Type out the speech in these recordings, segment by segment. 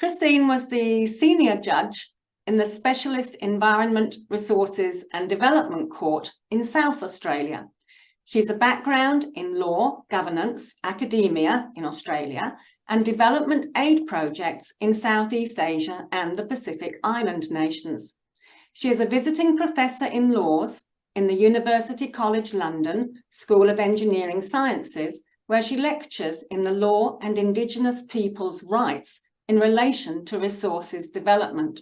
Christine was the senior judge in the Specialist Environment, Resources and Development Court in South Australia. She's a background in law, governance, academia in Australia, and development aid projects in Southeast Asia and the Pacific Island nations. She is a visiting professor in laws in the University College London School of Engineering Sciences, where she lectures in the law and Indigenous peoples' rights in relation to resources development.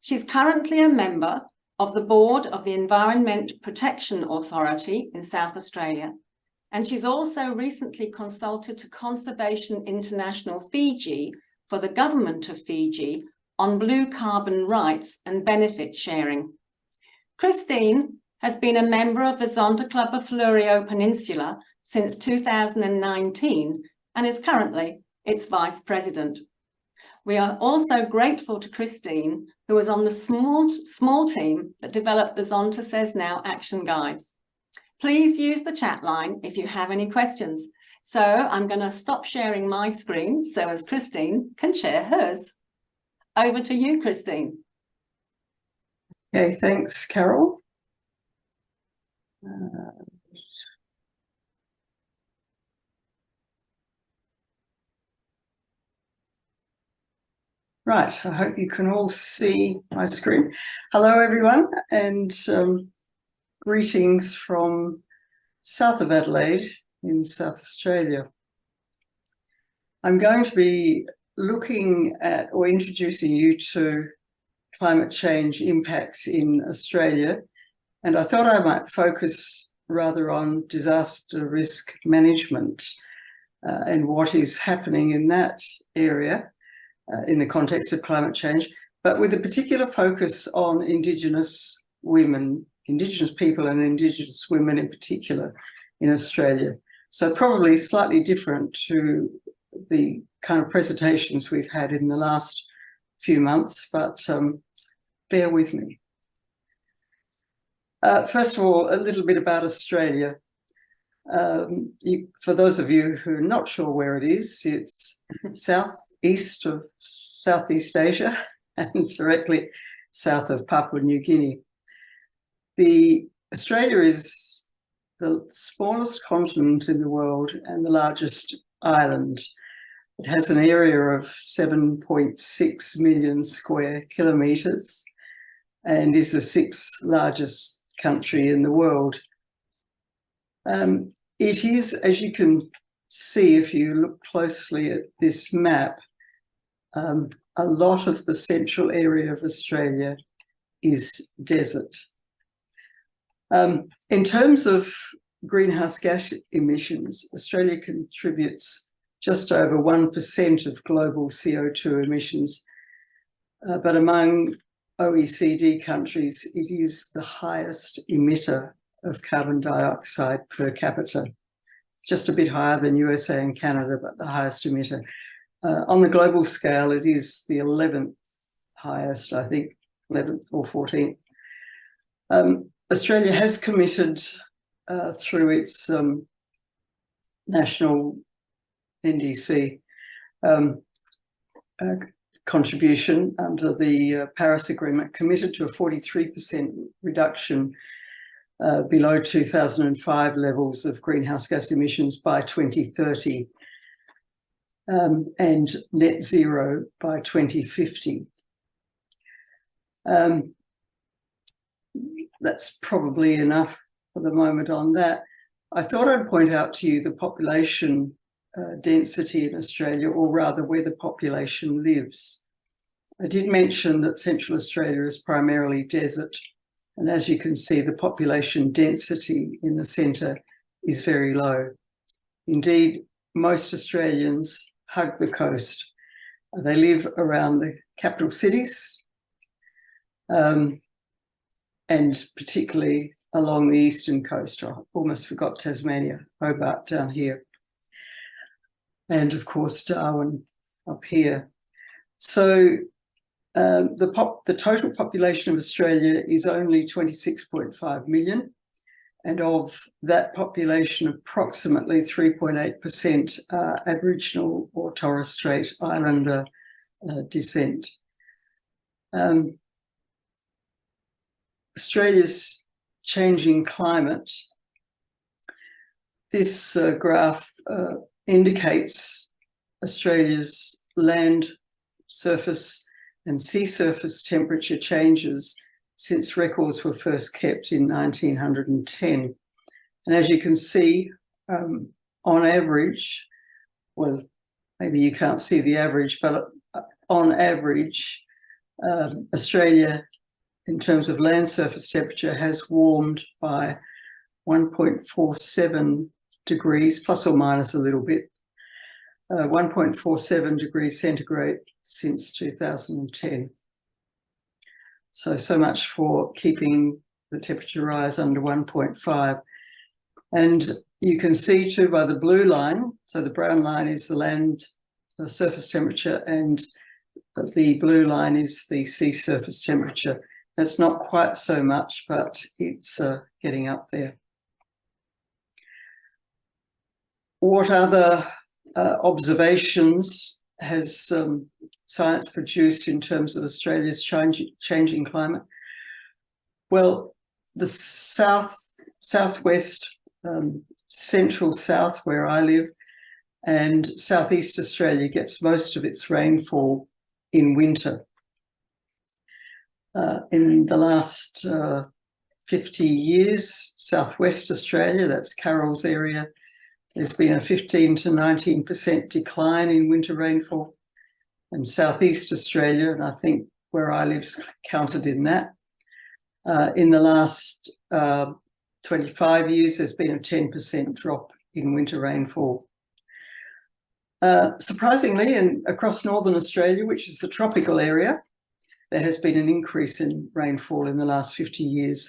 She's currently a member of the board of the Environment Protection Authority in South Australia, and she's also recently consulted to Conservation International Fiji for the government of Fiji on blue carbon rights and benefit sharing. Christine has been a member of the Zonta Club of Fleurieu Peninsula since 2019 and is currently its vice president. We are also grateful to Christine, who was on the small team that developed the Zonta Says Now action guides. Please use the chat line if you have any questions. So I'm going to stop sharing my screen so as Christine can share hers. Over to you, Christine. Okay, thanks, Carol. Right, I hope you can all see my screen. Hello, everyone, and greetings from south of Adelaide in South Australia. I'm going to be looking at or introducing you to climate change impacts in Australia, and I thought I might focus rather on disaster risk management and what is happening in that area. In the context of climate change, but with a particular focus on Indigenous women, Indigenous people and Indigenous women in particular in Australia. So probably slightly different to the kind of presentations we've had in the last few months, but bear with me. First of all, a little bit about Australia. For those of you who are not sure where it is, it's southeast of Southeast Asia and directly south of Papua New Guinea. Australia is the smallest continent in the world and the largest island. It has an area of 7.6 million square kilometres and is the sixth largest country in the world. It is, as you can see if you look closely at this map, a lot of the central area of Australia is desert. In terms of greenhouse gas emissions, Australia contributes just over 1% of global CO2 emissions, but among OECD countries, it is the highest emitter of carbon dioxide per capita, just a bit higher than USA and Canada, but the highest emitter. On the global scale, it is the 11th highest, I think, 11th or 14th. Australia has committed through its national NDC contribution under the Paris Agreement, committed to a 43% reduction below 2005 levels of greenhouse gas emissions by 2030 and net zero by 2050. That's probably enough for the moment on that. I thought I'd point out to you the population density in Australia, or rather where the population lives. I did mention that Central Australia is primarily desert, and as you can see, the population density in the centre is very low. Indeed, most Australians hug the coast. They live around the capital cities, and particularly along the eastern coast. I almost forgot Tasmania, Hobart down here, and of course Darwin up here. So the total population of Australia is only 26.5 million, and of that population, approximately 3.8% are Aboriginal or Torres Strait Islander descent. Australia's changing climate. This graph indicates Australia's land surface and sea surface temperature changes since records were first kept in 1910. And as you can see, on average, well, maybe you can't see the average, but on average, Australia, in terms of land surface temperature, has warmed by 1.47 degrees, plus or minus a little bit, 1.47 degrees centigrade since 2010. So much for keeping the temperature rise under 1.5. And you can see too by the blue line, so the brown line is the land surface temperature and the blue line is the sea surface temperature. That's not quite so much, but it's getting up there. What other observations has science produced in terms of Australia's changing climate? Well, the southwest, central south where I live, and southeast Australia gets most of its rainfall in winter. In the last 50 years, southwest Australia, that's Carroll's area, there's been a 15 to 19% decline in winter rainfall. And southeast Australia, and I think where I live's counted in that, in the last 25 years, there's been a 10% drop in winter rainfall. Surprisingly, across northern Australia, which is the tropical area, there has been an increase in rainfall in the last 50 years.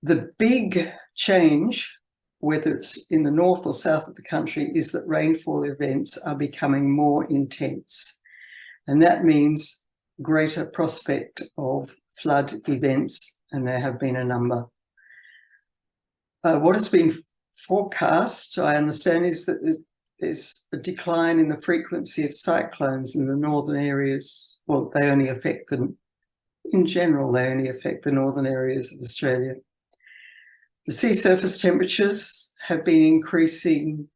The big change, whether it's in the north or south of the country, is that rainfall events are becoming more intense. And that means greater prospect of flood events, and there have been a number. What has been forecast, I understand, is that there's a decline in the frequency of cyclones in the northern areas. Well, they only affect them, in general, they only affect the northern areas of Australia. The sea surface temperatures have been increasing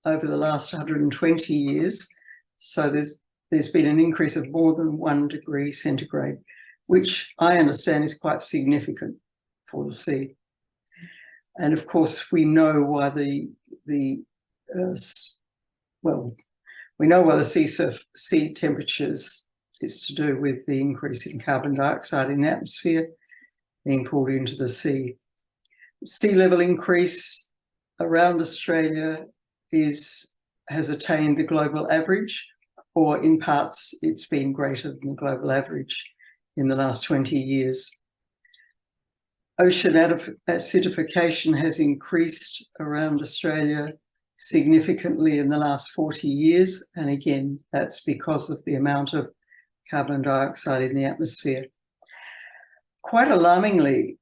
over the last 120 years. So there's been an increase of more than 1 degree centigrade, which I understand is quite significant for the sea. And of course, we know why the sea temperatures is to do with the increase in carbon dioxide in the atmosphere being pulled into the sea. Sea level increase around Australia has attained the global average, or in parts it's been greater than the global average in the last 20 years. Ocean acidification has increased around Australia significantly in the last 40 years, and again, that's because of the amount of carbon dioxide in the atmosphere. Quite alarmingly,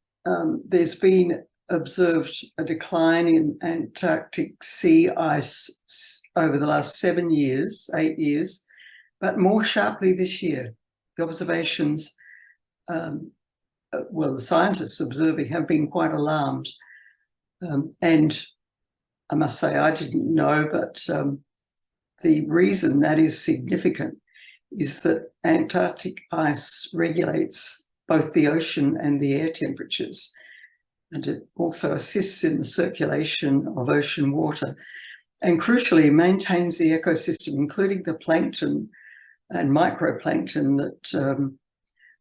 there's been observed a decline in Antarctic sea ice over the last 8 years, but more sharply this year. The observations, the scientists observing have been quite alarmed. And I must say, I didn't know, but the reason that is significant is that Antarctic ice regulates both the ocean and the air temperatures. And it also assists in the circulation of ocean water and crucially maintains the ecosystem, including the plankton and microplankton that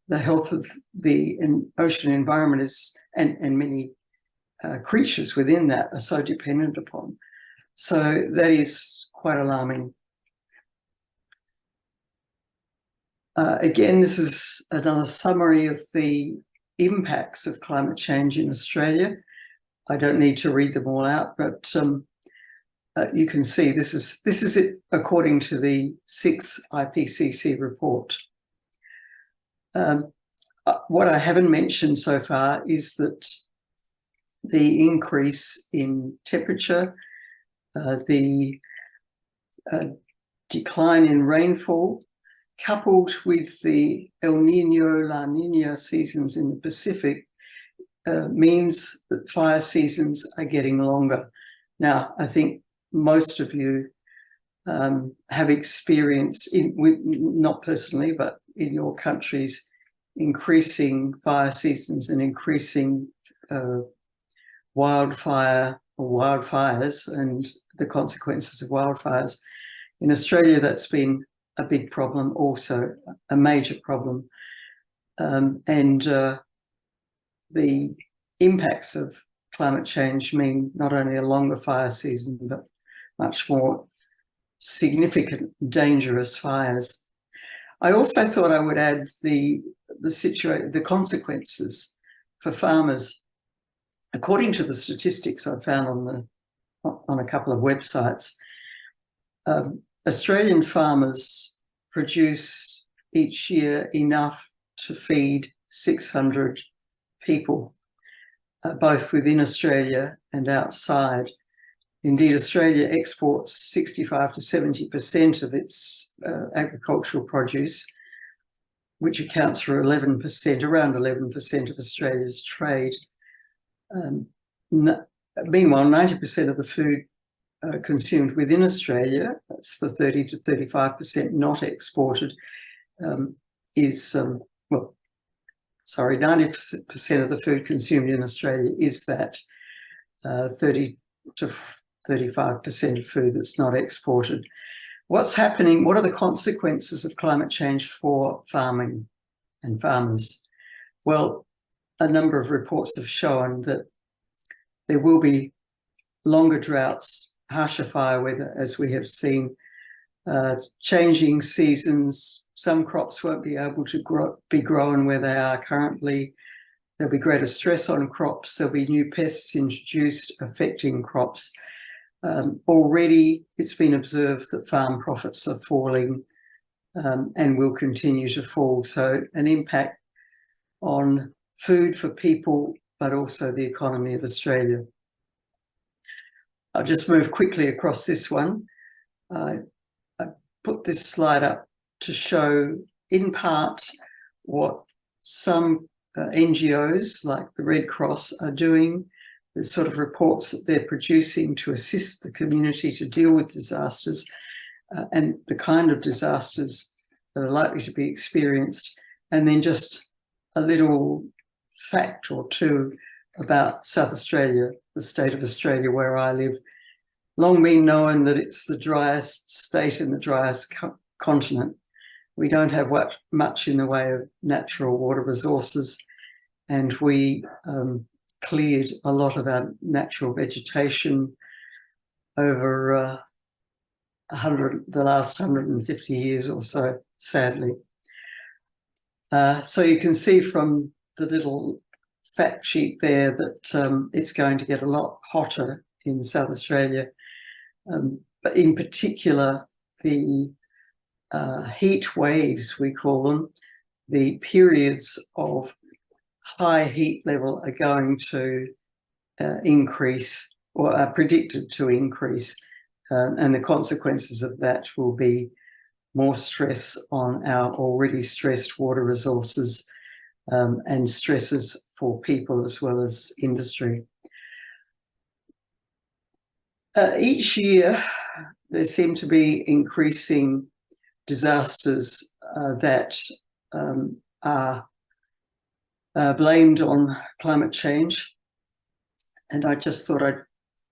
the health of the ocean environment is, and many creatures within that are so dependent upon. So that is quite alarming. Again, this is another summary of the impacts of climate change in Australia. I don't need to read them all out, but you can see this is it according to the 6th IPCC report. What I haven't mentioned so far is that the increase in temperature, the decline in rainfall coupled with the El Nino, La Nina seasons in the Pacific, means that fire seasons are getting longer. Now, I think most of you have experienced, not personally, but in your countries, increasing fire seasons and increasing wildfires and the consequences of wildfires. In Australia, that's been a big problem also, a major problem. The impacts of climate change mean not only a longer fire season, but much more significant, dangerous fires. I also thought I would add the consequences for farmers. According to the statistics I found on a couple of websites, Australian farmers produce each year enough to feed 600 people, both within Australia and outside. Indeed, Australia exports 65 to 70% of its agricultural produce, which accounts for around 11% of Australia's trade. Meanwhile, 90% of the food consumed within Australia, that's the 30 to 35% not exported, 90% of the food consumed in Australia is that 30 to 35% of food that's not exported. What's happening? What are the consequences of climate change for farming and farmers? Well, a number of reports have shown that there will be longer droughts, harsher fire weather, as we have seen, changing seasons. Some crops won't be able to be grown where they are currently. There'll be greater stress on crops. There'll be new pests introduced affecting crops. Already it's been observed that farm profits are falling and will continue to fall. So an impact on food for people, but also the economy of Australia. I'll just move quickly across this one. I put this slide up to show in part what some NGOs like the Red Cross are doing, the sort of reports that they're producing to assist the community to deal with disasters and the kind of disasters that are likely to be experienced. And then just a little fact or two about South Australia, the state of Australia where I live. Long been known that it's the driest state in the driest continent. We don't have much in the way of natural water resources, and we cleared a lot of our natural vegetation over the last 150 years or so, sadly. So you can see from the little fact sheet there that it's going to get a lot hotter in South Australia, but in particular the heat waves, we call them, the periods of high heat level are going to increase or are predicted to increase, and the consequences of that will be more stress on our already stressed water resources and stresses for people as well as industry. Each year there seem to be increasing disasters that are blamed on climate change, and I just thought I'd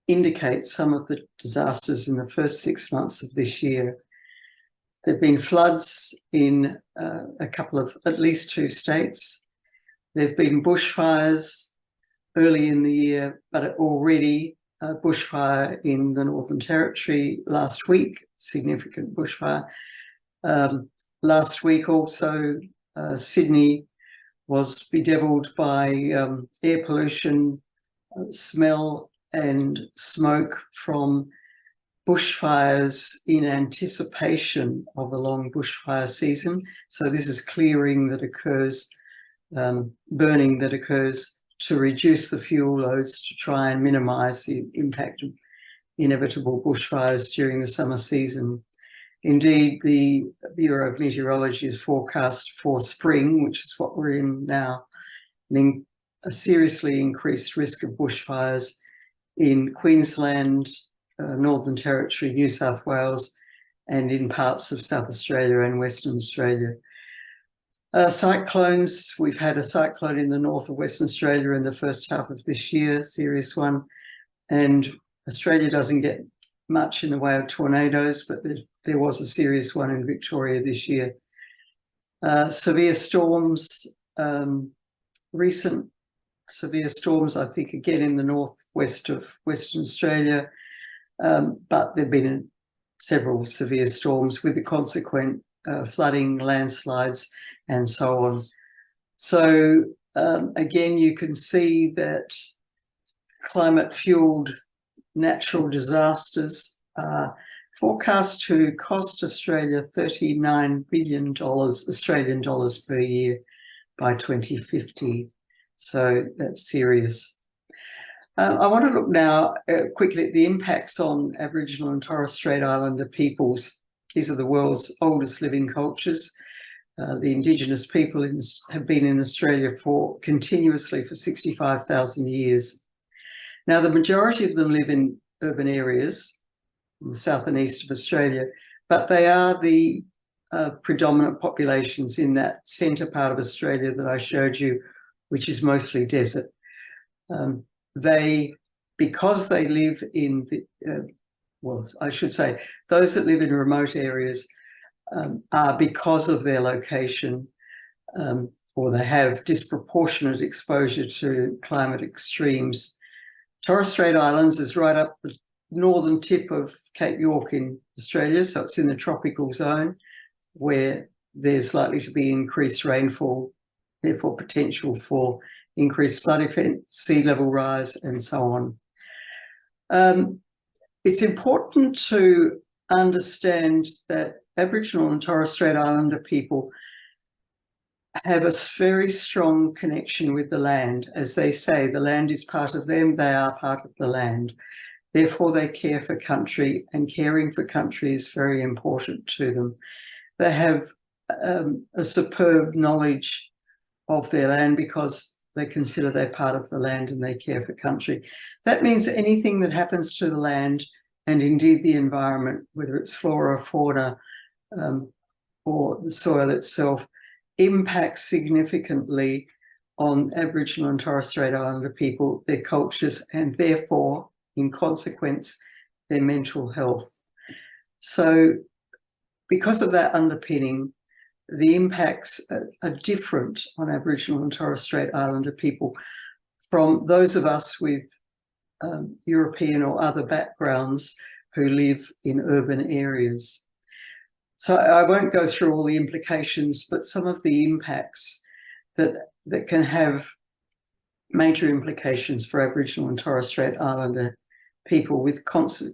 indicate some of the disasters in the first 6 months of this year. There have been floods in at least 2 states. There have been bushfires early in the year, but already a bushfire in the Northern Territory last week, significant bushfire. Last week also, Sydney was bedeviled by air pollution, smell and smoke from bushfires in anticipation of a long bushfire season. So this is clearing that occurs, burning that occurs to reduce the fuel loads to try and minimise the impact of inevitable bushfires during the summer season. Indeed, the Bureau of Meteorology has forecast for spring, which is what we're in now, a seriously increased risk of bushfires in Queensland, Northern Territory, New South Wales, and in parts of South Australia and Western Australia. Cyclones, we've had a cyclone in the north of Western Australia in the first half of this year, serious one, and Australia doesn't get much in the way of tornadoes, but there was a serious one in Victoria this year. Severe storms, recent severe storms, I think, again in the northwest of Western Australia, but there have been several severe storms with the consequent flooding, landslides, and so on. So again, you can see that climate-fueled natural disasters are forecast to cost Australia $39 billion Australian dollars per year by 2050. So that's serious. I want to look now quickly at the impacts on Aboriginal and Torres Strait Islander peoples. These are the world's oldest living cultures. The Indigenous people have been in Australia continuously for 65,000 years. Now, the majority of them live in urban areas in the south and east of Australia, but they are the predominant populations in that centre part of Australia that I showed you, which is mostly desert. Because they live in the, well, I should say, those that live in remote areas are, because of their location, or they have disproportionate exposure to climate extremes. Torres Strait Islands is right up the northern tip of Cape York in Australia, so it's in the tropical zone where there's likely to be increased rainfall, therefore potential for increased flood events, sea level rise, and so on. It's important to understand that Aboriginal and Torres Strait Islander people have a very strong connection with the land. As they say, the land is part of them, they are part of the land. Therefore, they care for country, and caring for country is very important to them. They have a superb knowledge of their land because they consider they're part of the land and they care for country. That means anything that happens to the land, and indeed the environment, whether it's flora, fauna, or the soil itself, impacts significantly on Aboriginal and Torres Strait Islander people, their cultures, and therefore, in consequence, their mental health. So because of that underpinning, the impacts are different on Aboriginal and Torres Strait Islander people from those of us with European or other backgrounds who live in urban areas. So I won't go through all the implications, but some of the impacts that can have major implications for Aboriginal and Torres Strait Islander people with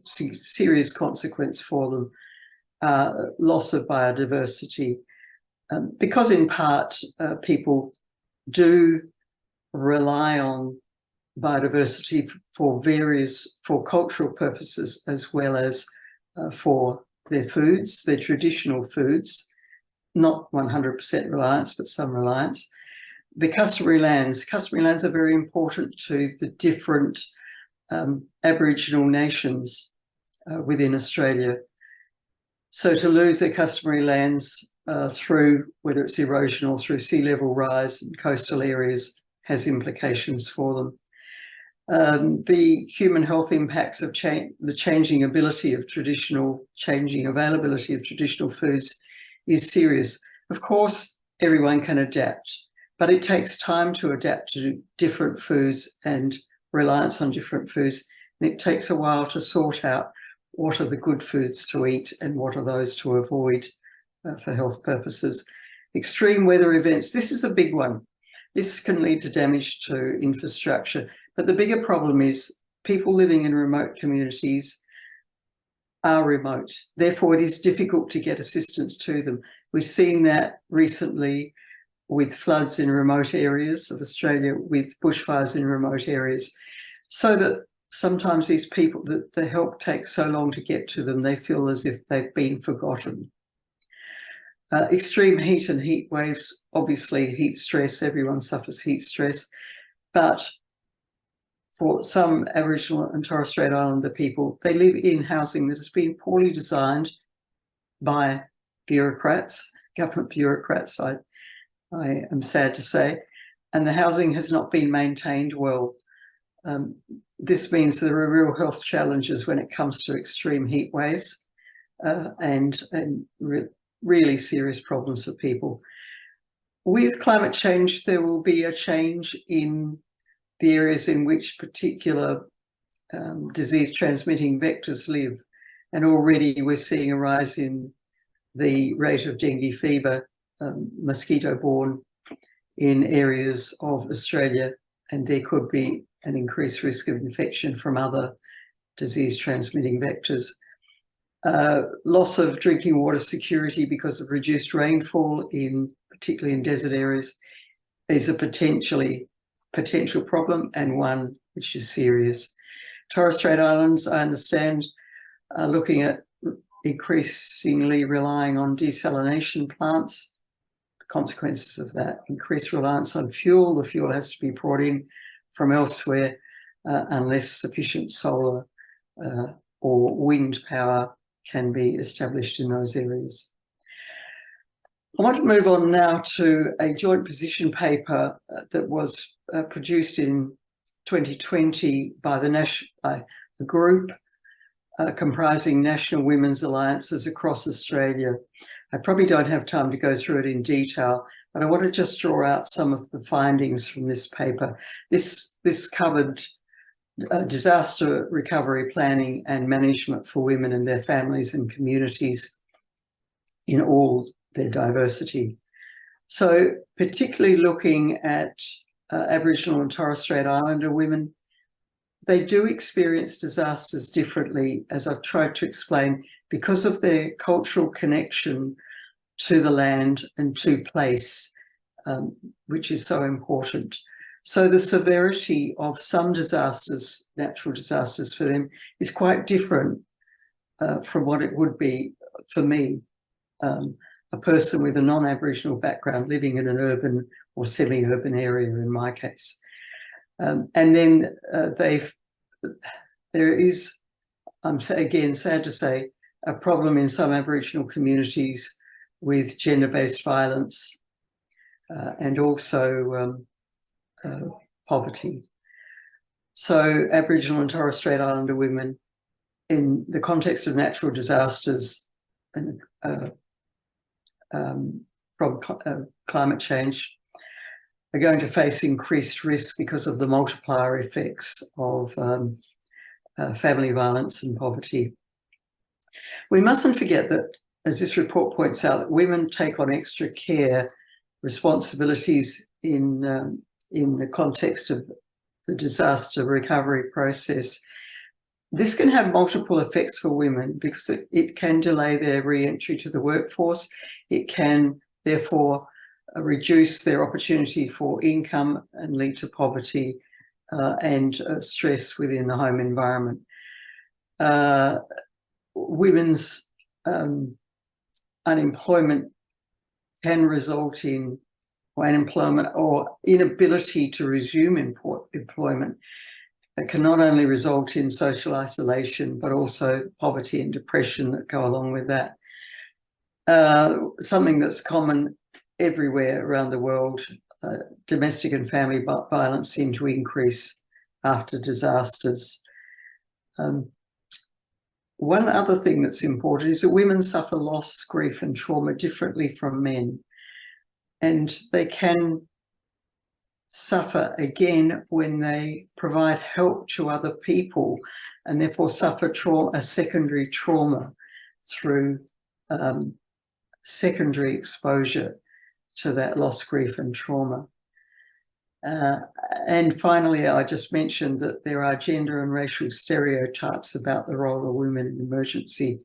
serious consequence for them, loss of biodiversity, because in part people do rely on biodiversity for cultural purposes, as well as for their foods, their traditional foods, not 100% reliance, but some reliance. The customary lands are very important to the different Aboriginal nations within Australia. So to lose their customary lands through, whether it's erosion or through sea level rise in coastal areas, has implications for them. The human health impacts of the changing availability of traditional foods is serious. Of course, everyone can adapt, but it takes time to adapt to different foods and reliance on different foods. And it takes a while to sort out what are the good foods to eat and what are those to avoid for health purposes. Extreme weather events, this is a big one. This can lead to damage to infrastructure. But the bigger problem is people living in remote communities are remote. Therefore, it is difficult to get assistance to them. We've seen that recently with floods in remote areas of Australia, with bushfires in remote areas. So that sometimes these people, the help takes so long to get to them, they feel as if they've been forgotten. Extreme heat and heat waves, obviously heat stress, everyone suffers heat stress, but for some Aboriginal and Torres Strait Islander people, they live in housing that has been poorly designed by bureaucrats, government bureaucrats, I am sad to say, and the housing has not been maintained well. This means there are real health challenges when it comes to extreme heat waves and really serious problems for people. With climate change, there will be a change in the areas in which particular disease-transmitting vectors live. And already we're seeing a rise in the rate of dengue fever, mosquito-borne, in areas of Australia, and there could be an increased risk of infection from other disease-transmitting vectors. Loss of drinking water security because of reduced rainfall, particularly in desert areas, is a potential problem, and one which is serious. Torres Strait Islands, I understand, are looking at increasingly relying on desalination plants. The consequences of that, increased reliance on fuel. The fuel has to be brought in from elsewhere unless sufficient solar or wind power can be established in those areas. I want to move on now to a joint position paper that was produced in 2020 by the group comprising national women's alliances across Australia. I probably don't have time to go through it in detail, but I want to just draw out some of the findings from this paper. This covered disaster recovery planning and management for women and their families and communities in all their diversity. So particularly looking at Aboriginal and Torres Strait Islander women, they do experience disasters differently, as I've tried to explain, because of their cultural connection to the land and to place, which is so important. So the severity of some disasters, natural disasters for them, is quite different from what it would be for me, a person with a non-Aboriginal background living in an urban or semi-urban area in my case. And then there is, I'm again sad to say, a problem in some Aboriginal communities with gender-based violence and also poverty. So Aboriginal and Torres Strait Islander women in the context of natural disasters and from climate change are going to face increased risk because of the multiplier effects of family violence and poverty. We mustn't forget that, as this report points out, that women take on extra care responsibilities in the context of the disaster recovery process. This can have multiple effects for women because it can delay their re-entry to the workforce. It can therefore reduce their opportunity for income and lead to poverty and stress within the home environment. Women's unemployment can result in unemployment or inability to resume employment. It can not only result in social isolation, but also poverty and depression that go along with that. Something that's common everywhere around the world, domestic and family violence seem to increase after disasters. One other thing that's important is that women suffer loss, grief and trauma differently from men. And they can suffer again when they provide help to other people and therefore suffer a secondary trauma through secondary exposure to that loss, grief and trauma. And finally, I just mentioned that there are gender and racial stereotypes about the role of women in emergency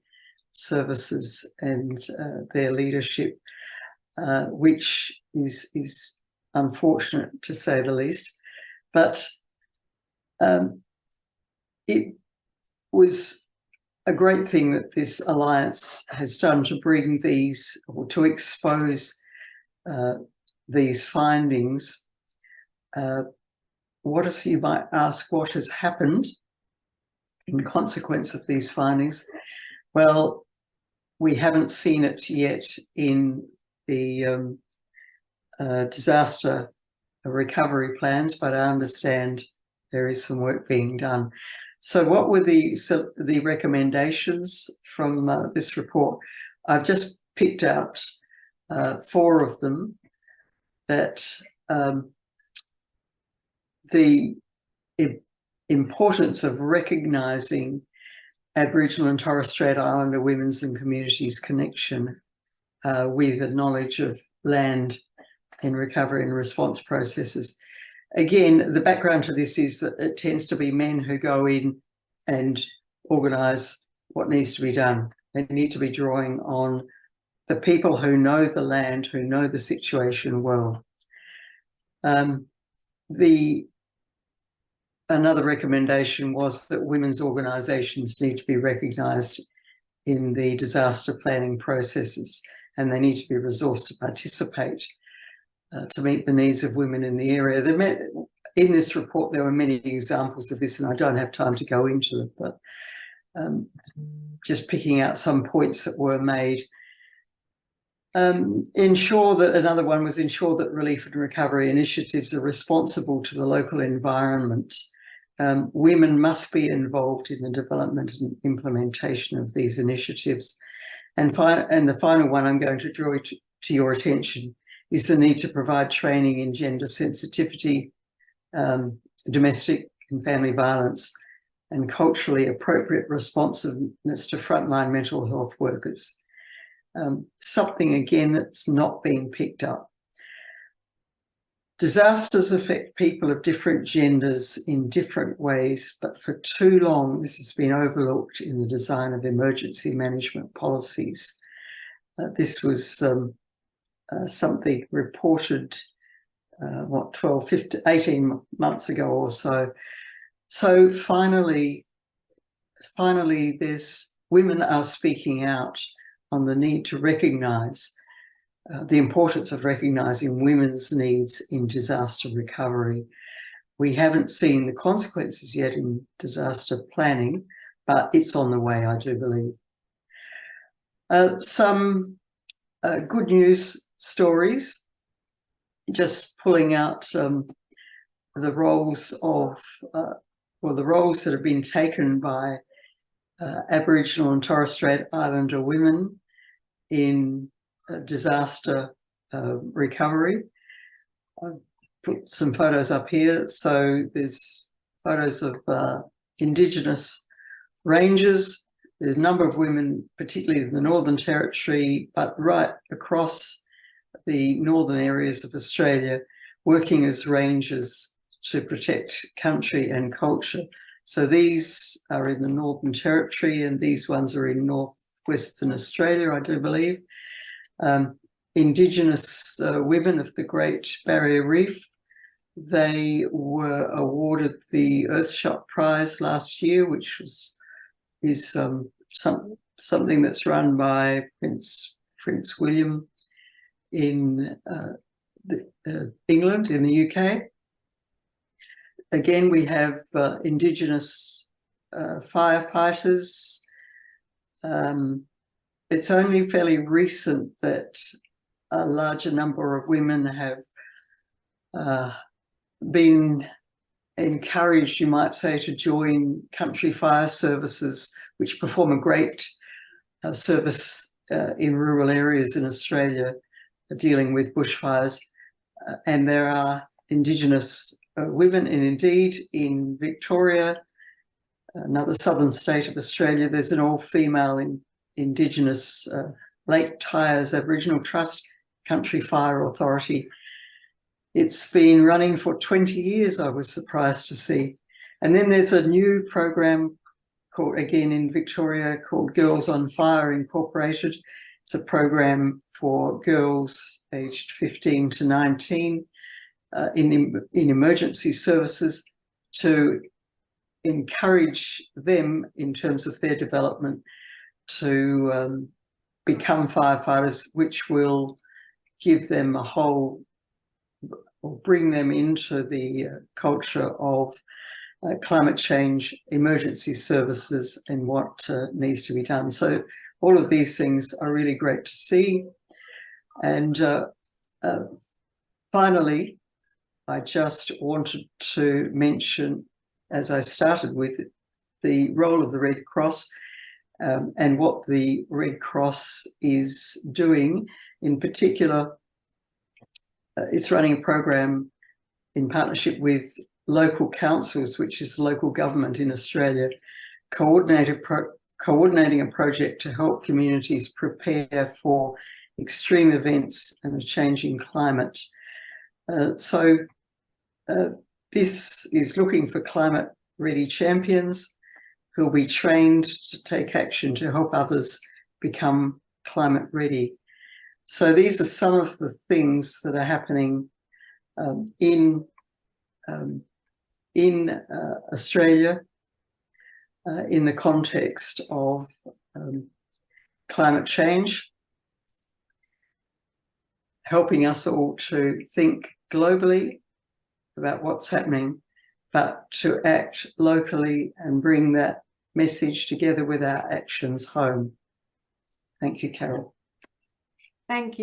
services and their leadership, which is unfortunate to say the least. But it was a great thing that this alliance has done to bring these, or to expose these findings. You might ask, what has happened in consequence of these findings? Well, we haven't seen it yet in the disaster recovery plans, but I understand there is some work being done. So what were the recommendations from this report? I've just picked out 4 of them. That the importance of recognising Aboriginal and Torres Strait Islander women's and communities' connection with a knowledge of land in recovery and response processes. Again, the background to this is that it tends to be men who go in and organise what needs to be done. They need to be drawing on the people who know the land, who know the situation well. Another recommendation was that women's organisations need to be recognised in the disaster planning processes, and they need to be resourced to participate to meet the needs of women in the area. In this report, there were many examples of this, and I don't have time to go into it, but just picking out some points that were made. Another one was ensure that relief and recovery initiatives are responsible to the local environment. Women must be involved in the development and implementation of these initiatives. And the final one I'm going to draw to your attention is the need to provide training in gender sensitivity, domestic and family violence, and culturally appropriate responsiveness to frontline mental health workers. Something, again, that's not being picked up. Disasters affect people of different genders in different ways, but for too long this has been overlooked in the design of emergency management policies. This was something reported, 18 months ago or so. So finally, women are speaking out on the need to recognise the importance of recognising women's needs in disaster recovery. We haven't seen the consequences yet in disaster planning, but it's on the way, I do believe. Some good news stories, just pulling out the roles that have been taken by Aboriginal and Torres Strait Islander women in disaster recovery. I've put some photos up here. So there's photos of Indigenous rangers. There's a number of women, particularly in the Northern Territory, but right across the northern areas of Australia, working as rangers to protect country and culture. So these are in the Northern Territory, and these ones are in northwestern Australia, I do believe. Indigenous women of the Great Barrier Reef, they were awarded the Earthshot Prize last year, which is something that's run by Prince William in England, in the UK. Again, we have Indigenous firefighters. It's only fairly recent that a larger number of women have been encouraged, you might say, to join country fire services, which perform a great service in rural areas in Australia dealing with bushfires. And there are Indigenous women, and indeed in Victoria, another southern state of Australia, there's an all-female Indigenous Lake Tyers Aboriginal Trust Country Fire Authority. It's been running for 20 years, I was surprised to see. And then there's a new program called, again in Victoria, called Girls on Fire Incorporated. It's a program for girls aged 15 to 19 in emergency services to encourage them in terms of their development to become firefighters, which will give them a whole, or bring them into the culture of climate change, emergency services, and what needs to be done. So all of these things are really great to see. And finally, I just wanted to mention, as I started with, the role of the Red Cross and what the Red Cross is doing. In particular, it's running a program in partnership with local councils, which is local government in Australia, coordinating a project to help communities prepare for extreme events and a changing climate. This is looking for climate-ready champions who will be trained to take action to help others become climate-ready. So these are some of the things that are happening in Australia in the context of climate change, helping us all to think globally about what's happening, but to act locally and bring that message together with our actions home. Thank you, Carol. Thank you.